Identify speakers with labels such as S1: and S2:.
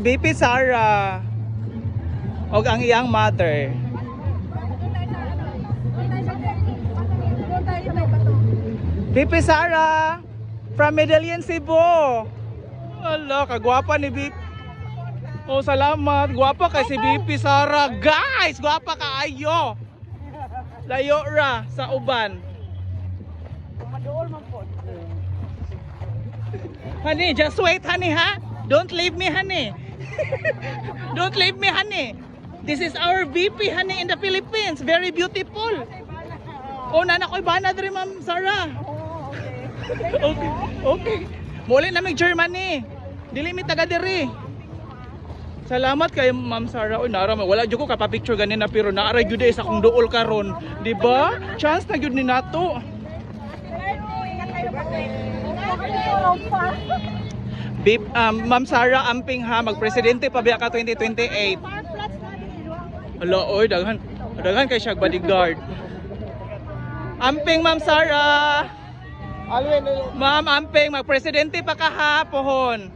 S1: BP Sara og ang iyang mother. BP Sara from Medellin, Cebu. Ala, kagwapa ni BP. Oh, salamat. Gwapa kay si BP Sara. Guys, gwapa ka ayo. Layo ra sa uban. Honey, just wait, honey, ha? Don't leave me, honey. Don't leave me, honey. This is our VP, honey, in the Philippines. Very beautiful. Oh, nana ko'y bana diri, Ma'am Sara. Okay. Okay. Muli na may Germany. Dili mi taga diri. Salamat kay Ma'am Sara. Oy, nara wala jud ko ka pa-picture ganina pero naara gyud sa akong duol karon, di ba? Chance na gyud ni nato. Ma'am Sara amping ha, magpresidente pa biya ka 2028. Ala, oy, daghan kay siya bodyguard. Amping Ma'am Sara. Ma'am amping, magpresidente pa ka ha, pohon.